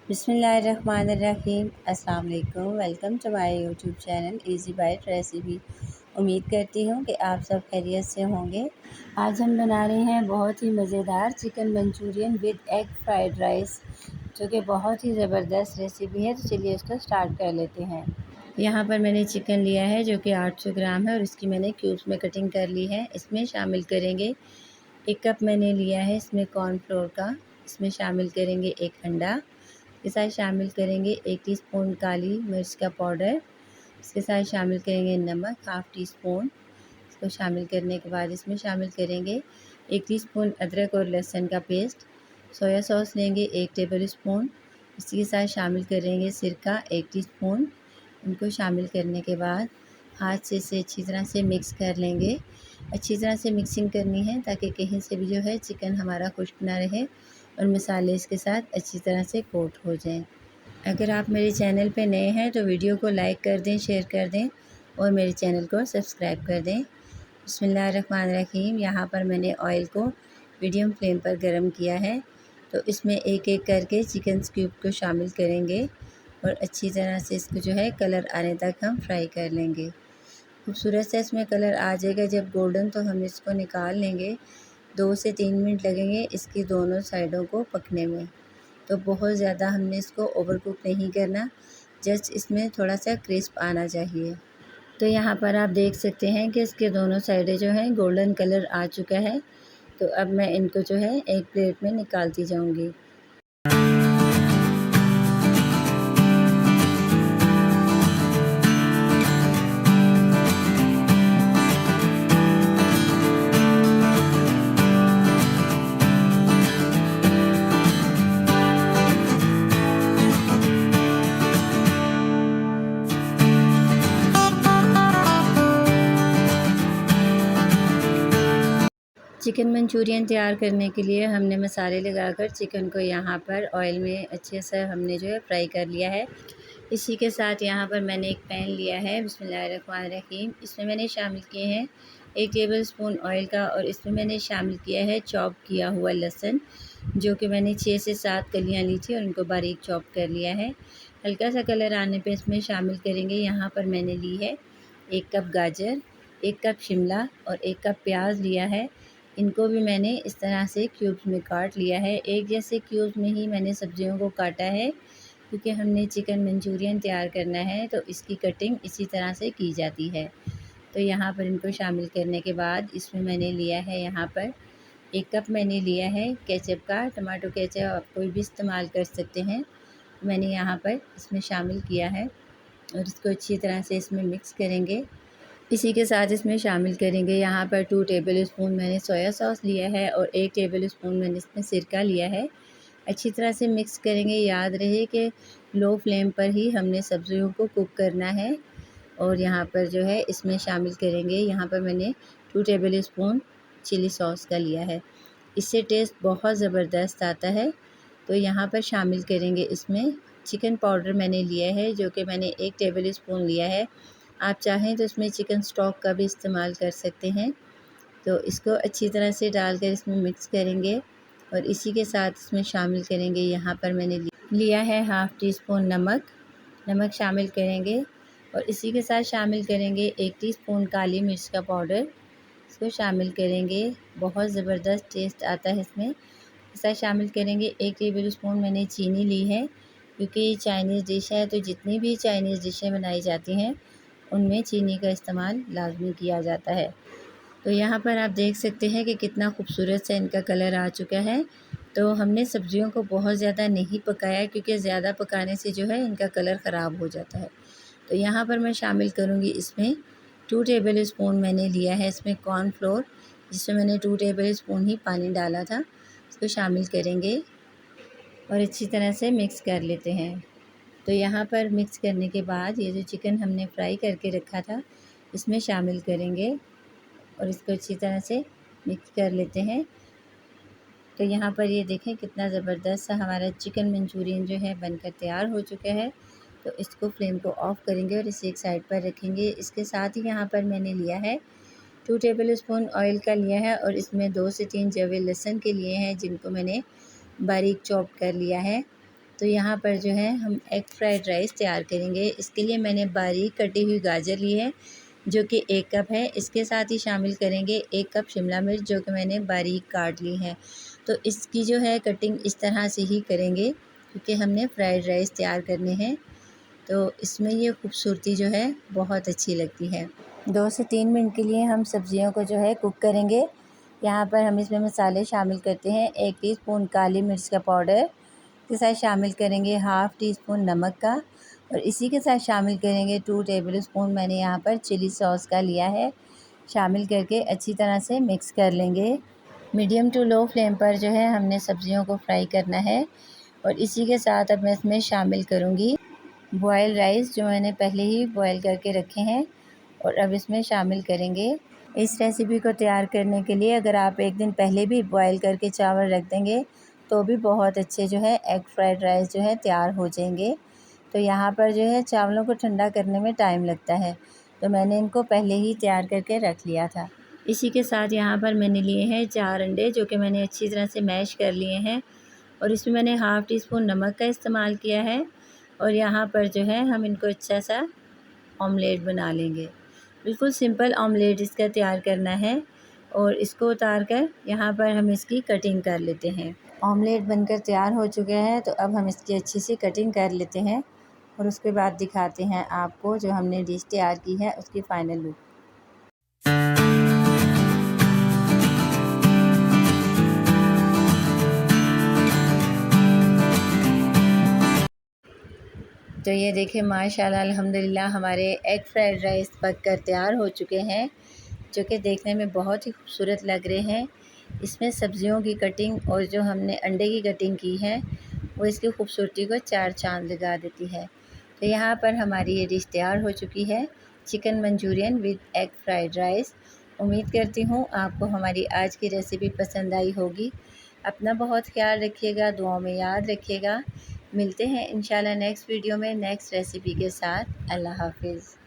बिस्मिल्लाहिर्रहमानिर्रहीम। अस्सलाम वालेकुम। Welcome to my YouTube channel easy bite recipe. उम्मीद करती हूँ कि आप सब खैरियत से होंगे। आज हम बना रहे हैं बहुत ही मज़ेदार chicken Manchurian with egg fried rice, जो कि बहुत ही ज़बरदस्त रेसिपी है। तो चलिए इसको स्टार्ट कर लेते हैं। यहाँ पर मैंने चिकन लिया है जो कि 800 ग्राम है और इसकी मैंने क्यूब्स में कटिंग कर ली है। इसमें शामिल करेंगे 1 कप मैंने लिया है इसमें कॉर्नफ्लोर का। इसमें शामिल करेंगे 1 अंडा। इसके साथ शामिल करेंगे 1 टीस्पून काली मिर्च का पाउडर। इसके साथ शामिल करेंगे नमक हाफ़ टी स्पून। इसको शामिल करने के बाद इसमें शामिल करेंगे 1 टीस्पून अदरक और लहसुन का पेस्ट। सोया सॉस लेंगे 1 टेबल स्पून। इसी के साथ शामिल करेंगे सिरका 1 टीस्पून। इनको शामिल करने के बाद हाथ से इसे अच्छी तरह से मिक्स कर लेंगे। अच्छी तरह से मिक्सिंग करनी है ताकि कहीं से भी जो है चिकन हमारा खुश्क ना रहे और मसाले इसके साथ अच्छी तरह से कोट हो जाएं। अगर आप मेरे चैनल पे नए हैं तो वीडियो को लाइक कर दें, शेयर कर दें और मेरे चैनल को सब्सक्राइब कर दें। बिस्मिल्लाहिर्रहमानिर्रहीम। यहाँ पर मैंने ऑयल को मीडियम फ्लेम पर गर्म किया है, तो इसमें एक एक करके चिकन क्यूब को शामिल करेंगे और अच्छी तरह से इसको जो है कलर आने तक हम फ्राई कर लेंगे। खूबसूरत से इसमें कलर आ जाएगा जब गोल्डन, तो हम इसको निकाल लेंगे। 2 से 3 मिनट लगेंगे इसकी दोनों साइडों को पकने में। तो बहुत ज़्यादा हमने इसको ओवर कुक नहीं करना, जस्ट इसमें थोड़ा सा क्रिस्प आना चाहिए। तो यहाँ पर आप देख सकते हैं कि इसके दोनों साइडें जो हैं गोल्डन कलर आ चुका है। तो अब मैं इनको जो है एक प्लेट में निकालती जाऊँगी। चिकन मंचूरियन तैयार करने के लिए हमने मसाले लगाकर चिकन को यहाँ पर ऑयल में अच्छे से हमने जो है फ्राई कर लिया है। इसी के साथ यहाँ पर मैंने एक पैन लिया है। बिस्मिल्लाहिर्रहमानिर्रहीम। इसमें मैंने शामिल किए हैं 1 टेबल स्पून ऑयल का और इसमें मैंने शामिल किया है चॉप किया हुआ लहसुन, जो कि मैंने 6 से 7 कलियाँ ली थी और उनको बारीक चॉप कर लिया है। हल्का सा कलर आने पर इसमें शामिल करेंगे, यहाँ पर मैंने ली है 1 कप गाजर, 1 कप शिमला और 1 कप प्याज लिया है। इनको भी मैंने इस तरह से क्यूब्स में काट लिया है। एक जैसे क्यूब्स में ही मैंने सब्जियों को काटा है, क्योंकि हमने चिकन मंचूरियन तैयार करना है तो इसकी कटिंग इसी तरह से की जाती है। तो यहाँ पर इनको शामिल करने के बाद इसमें मैंने लिया है, यहाँ पर 1 कप मैंने लिया है केचप का। टमाटो केचप आप कोई भी इस्तेमाल कर सकते हैं। मैंने यहाँ पर इसमें शामिल किया है और इसको अच्छी तरह से इसमें मिक्स करेंगे। इसी के साथ इसमें शामिल करेंगे यहाँ पर 2 टेबल स्पून मैंने सोया सॉस लिया है और 1 टेबल स्पून मैंने इसमें सिरका लिया है। अच्छी तरह से मिक्स करेंगे। याद रहे कि लो फ्लेम पर ही हमने सब्जियों को कुक करना है। और यहाँ पर जो है इसमें शामिल करेंगे, यहाँ पर मैंने 2 टेबल स्पून चिली सॉस का लिया है। इससे टेस्ट बहुत ज़बरदस्त आता है। तो यहाँ पर शामिल करेंगे इसमें चिकन पाउडर मैंने लिया है, जो कि मैंने 1 टेबल स्पून लिया है। आप चाहें तो इसमें चिकन स्टॉक का भी इस्तेमाल कर सकते हैं। तो इसको अच्छी तरह से डालकर इसमें मिक्स करेंगे और इसी के साथ इसमें शामिल करेंगे, यहाँ पर मैंने लिया है हाफ़ टी स्पून नमक शामिल करेंगे और इसी के साथ शामिल करेंगे 1 टीस्पून काली मिर्च का पाउडर। इसको शामिल करेंगे, बहुत ज़बरदस्त टेस्ट आता है इसमें। इसके साथ शामिल करेंगे 1 टेबल स्पून मैंने चीनी ली है, क्योंकि ये चाइनीज़ डिश है तो जितनी भी चाइनीज़ डिशें बनाई जाती हैं उनमें चीनी का इस्तेमाल लाजमी किया जाता है। तो यहाँ पर आप देख सकते हैं कि कितना खूबसूरत सा इनका कलर आ चुका है। तो हमने सब्जियों को बहुत ज़्यादा नहीं पकाया, क्योंकि ज़्यादा पकाने से जो है इनका कलर ख़राब हो जाता है। तो यहाँ पर मैं शामिल करूँगी इसमें 2 टेबल स्पून मैंने लिया है इसमें कॉर्नफ्लोर, जिसमें मैंने 2 टेबल स्पून ही पानी डाला था। इसको शामिल करेंगे और अच्छी तरह से मिक्स कर लेते हैं। तो यहाँ पर मिक्स करने के बाद ये जो चिकन हमने फ्राई करके रखा था इसमें शामिल करेंगे और इसको अच्छी तरह से मिक्स कर लेते हैं। तो यहाँ पर ये देखें कितना ज़बरदस्त सा हमारा चिकन मंचूरियन जो है बनकर तैयार हो चुका है। तो इसको फ्लेम को ऑफ़ करेंगे और इसे एक साइड पर रखेंगे। इसके साथ ही यहाँ पर मैंने लिया है 2 टेबल स्पून ऑयल का लिया है और इसमें 2 से 3 जवे लहसुन के लिए हैं, जिनको मैंने बारीक चॉप कर लिया है। तो यहाँ पर जो है हम एग फ्राइड राइस तैयार करेंगे। इसके लिए मैंने बारीक कटी हुई गाजर ली है जो कि 1 कप है। इसके साथ ही शामिल करेंगे 1 कप शिमला मिर्च जो कि मैंने बारीक काट ली है। तो इसकी जो है कटिंग इस तरह से ही करेंगे क्योंकि हमने फ्राइड राइस तैयार करने हैं, तो इसमें ये खूबसूरती जो है बहुत अच्छी लगती है। 2 से 3 मिनट के लिए हम सब्जियों को जो है कुक करेंगे। यहाँ पर हम इसमें मसाले शामिल करते हैं। 1 टीस्पून काली मिर्च का पाउडर के साथ शामिल करेंगे हाफ़ टी स्पून नमक का, और इसी के साथ शामिल करेंगे 2 टेबल स्पून मैंने यहाँ पर चिली सॉस का लिया है। शामिल करके अच्छी तरह से मिक्स कर लेंगे। मीडियम टू लो फ्लेम पर जो है हमने सब्जियों को फ्राई करना है। और इसी के साथ अब मैं इसमें शामिल करूँगी बॉयल राइस जो मैंने पहले ही बॉयल करके रखे हैं, और अब इसमें शामिल करेंगे। इस रेसिपी को तैयार करने के लिए अगर आप एक दिन पहले भी बॉयल करके चावल रख देंगे तो भी बहुत अच्छे जो है एग फ्राइड राइस जो है तैयार हो जाएंगे। तो यहाँ पर जो है चावलों को ठंडा करने में टाइम लगता है, तो मैंने इनको पहले ही तैयार करके रख लिया था। इसी के साथ यहाँ पर मैंने लिए हैं 4 अंडे जो कि मैंने अच्छी तरह से मैश कर लिए हैं, और इसमें मैंने हाफ़ टी स्पून नमक का इस्तेमाल किया है। और यहाँ पर जो है हम इनको अच्छा सा ऑमलेट बना लेंगे। बिल्कुल सिंपल ऑमलेट इसका तैयार करना है, और इसको उतार कर यहाँ पर हम इसकी कटिंग कर लेते हैं। ऑमलेट बनकर तैयार हो चुके हैं, तो अब हम इसकी अच्छी सी कटिंग कर लेते हैं और उसके बाद दिखाते हैं आपको जो हमने डिश तैयार की है उसकी फ़ाइनल लुक। तो ये देखिए माशाल्लाह अल्हम्दुलिल्लाह हमारे एग फ्राइड राइस पककर तैयार हो चुके हैं, जो कि देखने में बहुत ही खूबसूरत लग रहे हैं। इसमें सब्जियों की कटिंग और जो हमने अंडे की कटिंग की है वो इसकी खूबसूरती को 4 चाँद लगा देती है। तो यहाँ पर हमारी ये डिश तैयार हो चुकी है, chicken Manchurian with egg fried rice. उम्मीद करती हूँ आपको हमारी आज की रेसिपी पसंद आई होगी। अपना बहुत ख्याल रखिएगा, दुआओं में याद रखिएगा। मिलते हैं इंशाल्लाह नेक्स्ट वीडियो में नेक्स्ट रेसिपी के साथ। अल्लाह हाफ़िज़।